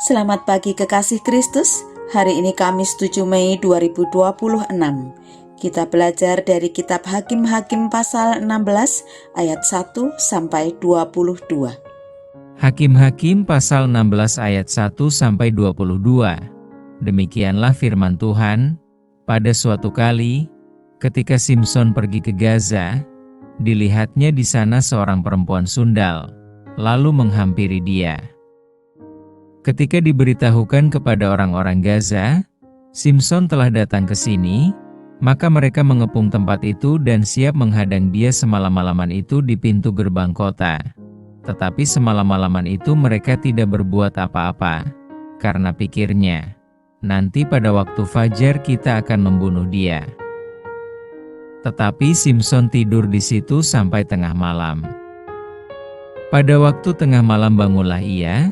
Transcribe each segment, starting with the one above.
Selamat pagi kekasih Kristus. Hari ini Kamis 7 Mei 2026. Kita belajar dari kitab Hakim-Hakim pasal 16 ayat 1 sampai 22. Hakim-Hakim pasal 16 ayat 1 sampai 22. Demikianlah firman Tuhan. Pada suatu kali, ketika Simson pergi ke Gaza, dilihatnya di sana seorang perempuan sundal, lalu menghampiri dia. Ketika diberitahukan kepada orang-orang Gaza, Simson telah datang ke sini, maka mereka mengepung tempat itu dan siap menghadang dia semalam-malaman itu di pintu gerbang kota. Tetapi semalam-malaman itu mereka tidak berbuat apa-apa, karena pikirnya, nanti pada waktu fajar kita akan membunuh dia. Tetapi Simson tidur di situ sampai tengah malam. Pada waktu tengah malam bangunlah ia,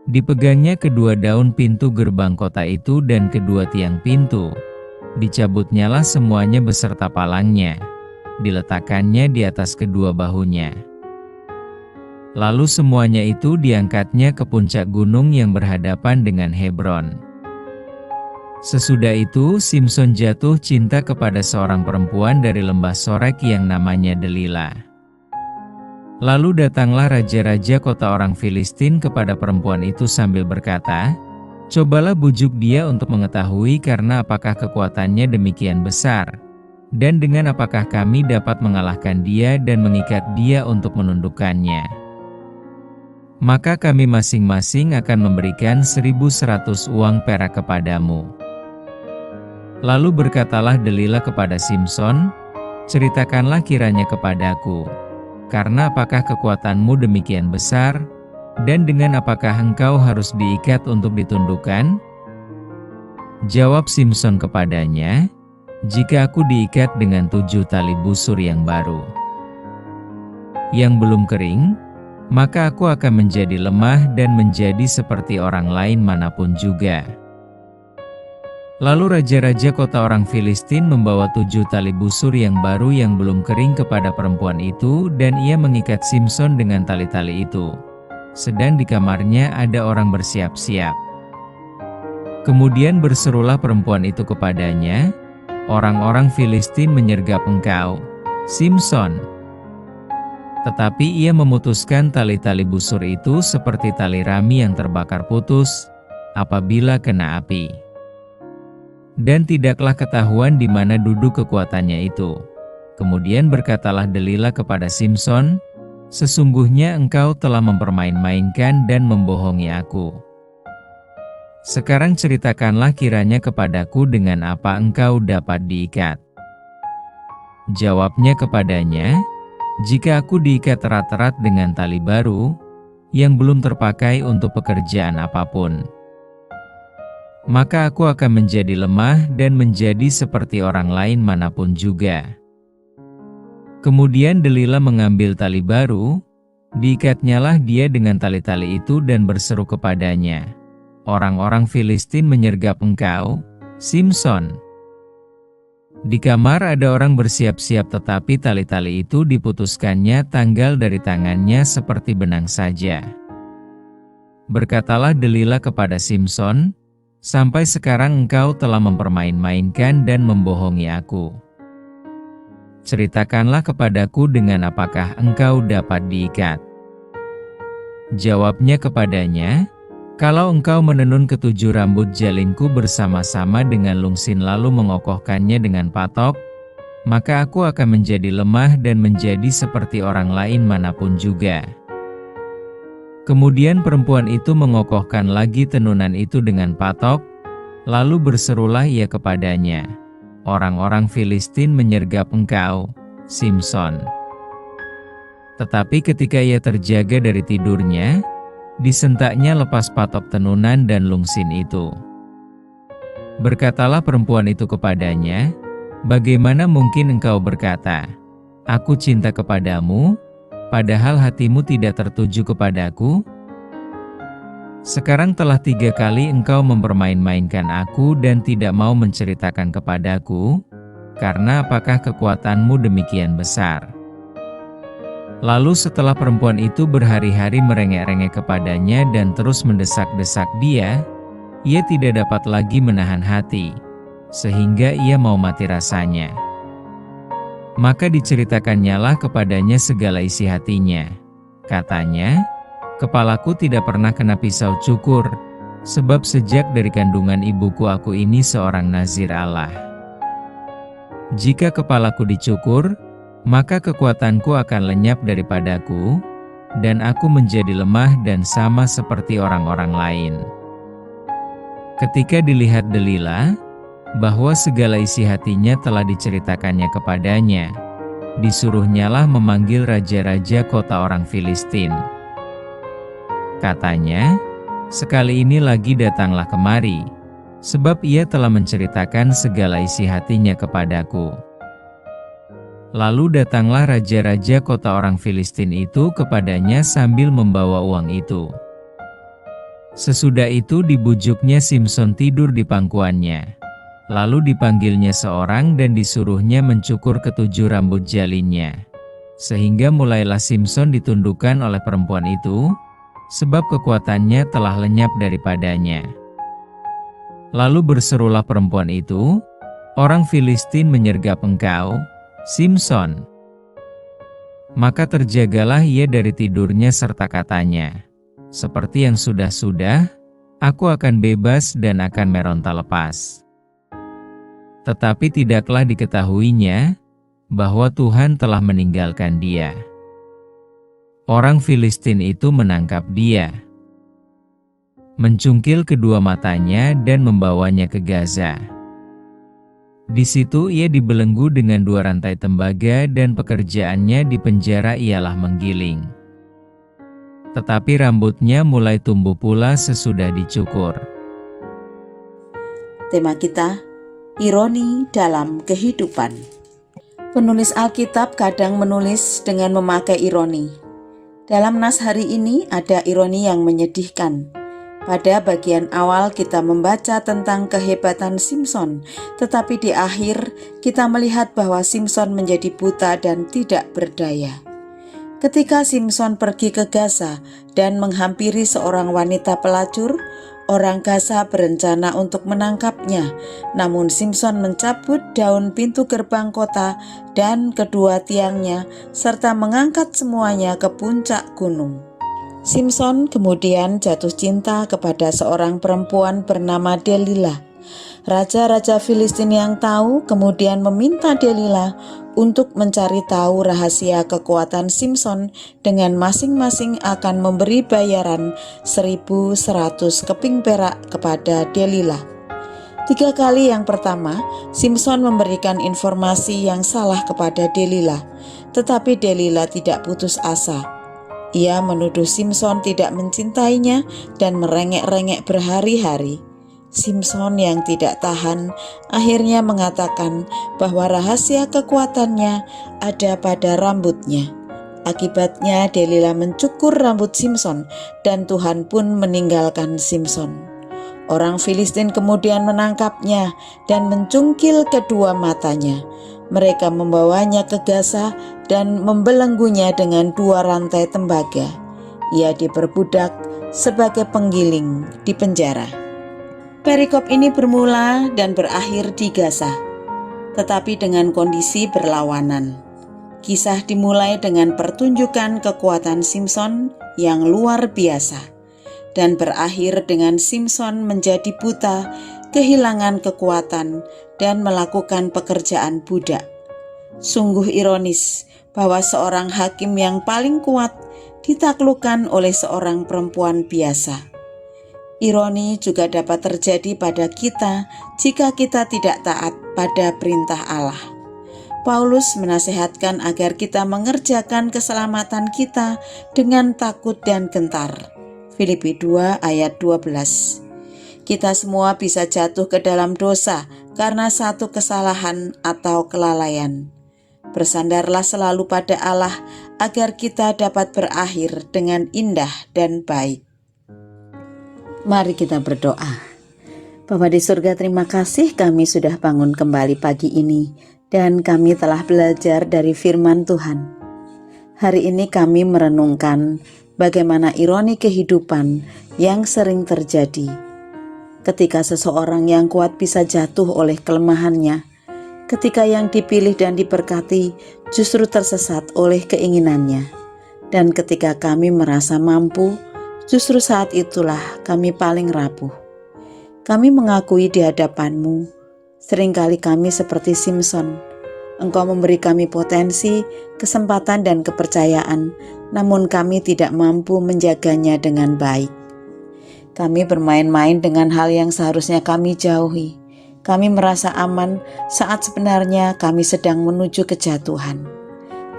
dipegangnya kedua daun pintu gerbang kota itu dan kedua tiang pintu. Dicabutnyalah semuanya beserta palangnya, diletakkannya di atas kedua bahunya. Lalu semuanya itu diangkatnya ke puncak gunung yang berhadapan dengan Hebron. Sesudah itu Simson jatuh cinta kepada seorang perempuan dari lembah Sorek yang namanya Delila. Lalu datanglah raja-raja kota orang Filistin kepada perempuan itu sambil berkata, "Cobalah bujuk dia untuk mengetahui karena apakah kekuatannya demikian besar, dan dengan apakah kami dapat mengalahkan dia dan mengikat dia untuk menundukkannya. Maka kami masing-masing akan memberikan 1.100 uang perak kepadamu." Lalu berkatalah Delila kepada Simson, "Ceritakanlah kiranya kepadaku. Karena apakah kekuatanmu demikian besar, dan dengan apakah engkau harus diikat untuk ditundukkan?" Jawab Simson kepadanya, "Jika aku diikat dengan 7 tali busur yang baru, yang belum kering, maka aku akan menjadi lemah dan menjadi seperti orang lain manapun juga." Lalu raja-raja kota orang Filistin membawa 7 tali busur yang baru yang belum kering kepada perempuan itu, dan ia mengikat Simson dengan tali-tali itu. Sedang di kamarnya ada orang bersiap-siap. Kemudian berserulah perempuan itu kepadanya, "Orang-orang Filistin menyergap engkau, Simson." Tetapi ia memutuskan tali-tali busur itu seperti tali rami yang terbakar putus apabila kena api. Dan tidaklah ketahuan di mana duduk kekuatannya itu. Kemudian berkatalah Delila kepada Simson, "Sesungguhnya engkau telah mempermain-mainkan dan membohongi aku. Sekarang ceritakanlah kiranya kepadaku dengan apa engkau dapat diikat." Jawabnya kepadanya, "Jika aku diikat erat-erat dengan tali baru, yang belum terpakai untuk pekerjaan apapun, maka aku akan menjadi lemah dan menjadi seperti orang lain manapun juga." Kemudian Delila mengambil tali baru, diikatnyalah dia dengan tali-tali itu dan berseru kepadanya, "Orang-orang Filistin menyergap engkau, Simson." Di kamar ada orang bersiap-siap, tetapi tali-tali itu diputuskannya tanggal dari tangannya seperti benang saja. Berkatalah Delila kepada Simson, "Sampai sekarang engkau telah mempermain-mainkan dan membohongi aku. Ceritakanlah kepadaku dengan apakah engkau dapat diikat." Jawabnya kepadanya, "Kalau engkau menenun ke7 rambut jalinku bersama-sama dengan lungsin lalu mengokohkannya dengan patok, maka aku akan menjadi lemah dan menjadi seperti orang lain manapun juga." Kemudian perempuan itu mengokohkan lagi tenunan itu dengan patok, lalu berserulah ia kepadanya, "Orang-orang Filistin menyergap engkau, Simson." Tetapi ketika ia terjaga dari tidurnya, disentaknya lepas patok tenunan dan lungsin itu. Berkatalah perempuan itu kepadanya, "Bagaimana mungkin engkau berkata, 'Aku cinta kepadamu,' padahal hatimu tidak tertuju kepadaku? Sekarang telah 3 kali engkau mempermain-mainkan aku dan tidak mau menceritakan kepadaku, karena apakah kekuatanmu demikian besar?" Lalu setelah perempuan itu berhari-hari merengek-rengek kepadanya dan terus mendesak-desak dia, ia tidak dapat lagi menahan hati, sehingga ia mau mati rasanya. Maka diceritakannya kepadanya segala isi hatinya. Katanya, "Kepalaku tidak pernah kena pisau cukur, sebab sejak dari kandungan ibuku aku ini seorang nazir Allah. Jika kepalaku dicukur, maka kekuatanku akan lenyap daripadaku, dan aku menjadi lemah dan sama seperti orang-orang lain." Ketika dilihat Delila, bahwa segala isi hatinya telah diceritakannya kepadanya, disuruhnyalah memanggil raja-raja kota orang Filistin. Katanya, "Sekali ini lagi datanglah kemari, sebab ia telah menceritakan segala isi hatinya kepadaku." Lalu datanglah raja-raja kota orang Filistin itu kepadanya sambil membawa uang itu. Sesudah itu dibujuknya Simson tidur di pangkuannya. Lalu dipanggilnya seorang dan disuruhnya mencukur ketujuh rambut jalinnya. Sehingga mulailah Simson ditundukkan oleh perempuan itu, sebab kekuatannya telah lenyap daripadanya. Lalu berserulah perempuan itu, "Orang Filistin menyergap engkau, Simson." Maka terjagalah ia dari tidurnya serta katanya, "Seperti yang sudah-sudah, aku akan bebas dan akan meronta lepas." Tetapi tidaklah diketahuinya bahwa Tuhan telah meninggalkan dia. Orang Filistin itu menangkap dia, mencungkil kedua matanya dan membawanya ke Gaza. Di situ ia dibelenggu dengan 2 rantai tembaga dan pekerjaannya di penjara ialah menggiling. Tetapi rambutnya mulai tumbuh pula sesudah dicukur. Tema kita, ironi dalam kehidupan. Penulis Alkitab kadang menulis dengan memakai ironi. Dalam nas hari ini ada ironi yang menyedihkan. Pada bagian awal kita membaca tentang kehebatan Simson, tetapi di akhir kita melihat bahwa Simson menjadi buta dan tidak berdaya. Ketika Simson pergi ke Gaza dan menghampiri seorang wanita pelacur, orang Gaza berencana untuk menangkapnya. Namun Simson mencabut daun pintu gerbang kota dan kedua tiangnya, serta mengangkat semuanya ke puncak gunung. Simson kemudian jatuh cinta kepada seorang perempuan bernama Delila. Raja-raja Filistin yang tahu kemudian meminta Delila untuk mencari tahu rahasia kekuatan Simson dengan masing-masing akan memberi bayaran 1.100 keping perak kepada Delila. 3 kali yang pertama, Simson memberikan informasi yang salah kepada Delila, tetapi Delila tidak putus asa. Ia menuduh Simson tidak mencintainya dan merengek-rengek berhari-hari. Simson yang tidak tahan akhirnya mengatakan bahwa rahasia kekuatannya ada pada rambutnya. Akibatnya Delila mencukur rambut Simson dan Tuhan pun meninggalkan Simson. Orang Filistin kemudian menangkapnya dan mencungkil kedua matanya. Mereka membawanya ke Gaza dan membelenggunya dengan 2 rantai tembaga. Ia diperbudak sebagai penggiling di penjara. Perikop ini bermula dan berakhir di Gaza, tetapi dengan kondisi berlawanan. Kisah dimulai dengan pertunjukan kekuatan Simson yang luar biasa, dan berakhir dengan Simson menjadi buta, kehilangan kekuatan, dan melakukan pekerjaan budak. Sungguh ironis bahwa seorang hakim yang paling kuat ditaklukkan oleh seorang perempuan biasa. Ironi juga dapat terjadi pada kita jika kita tidak taat pada perintah Allah. Paulus menasihatkan agar kita mengerjakan keselamatan kita dengan takut dan gentar. Filipi 2 ayat 12. Kita semua bisa jatuh ke dalam dosa karena satu kesalahan atau kelalaian. Bersandarlah selalu pada Allah agar kita dapat berakhir dengan indah dan baik. Mari kita berdoa. Bapa di surga, terima kasih kami sudah bangun kembali pagi ini dan kami telah belajar dari firman Tuhan. Hari ini kami merenungkan bagaimana ironi kehidupan yang sering terjadi ketika seseorang yang kuat bisa jatuh oleh kelemahannya, ketika yang dipilih dan diberkati justru tersesat oleh keinginannya, dan ketika kami merasa mampu, justru saat itulah kami paling rapuh. Kami mengakui di hadapan-Mu, seringkali kami seperti Simson. Engkau memberi kami potensi, kesempatan dan kepercayaan, namun kami tidak mampu menjaganya dengan baik. Kami bermain-main dengan hal yang seharusnya kami jauhi. Kami merasa aman saat sebenarnya kami sedang menuju kejatuhan.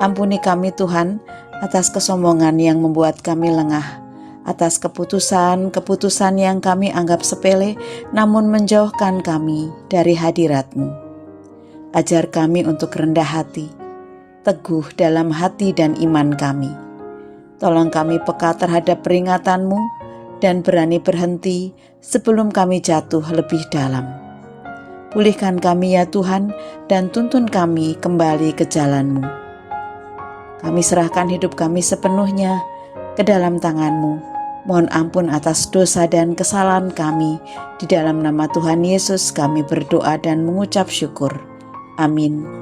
Ampuni kami Tuhan atas kesombongan yang membuat kami lengah, atas keputusan-keputusan yang kami anggap sepele namun menjauhkan kami dari hadirat-Mu. Ajar kami untuk rendah hati, teguh dalam hati dan iman kami. Tolong kami peka terhadap peringatan-Mu dan berani berhenti sebelum kami jatuh lebih dalam. Pulihkan kami ya Tuhan dan tuntun kami kembali ke jalan-Mu. Kami serahkan hidup kami sepenuhnya ke dalam tangan-Mu. Mohon ampun atas dosa dan kesalahan kami. Di dalam nama Tuhan Yesus kami berdoa dan mengucap syukur. Amin.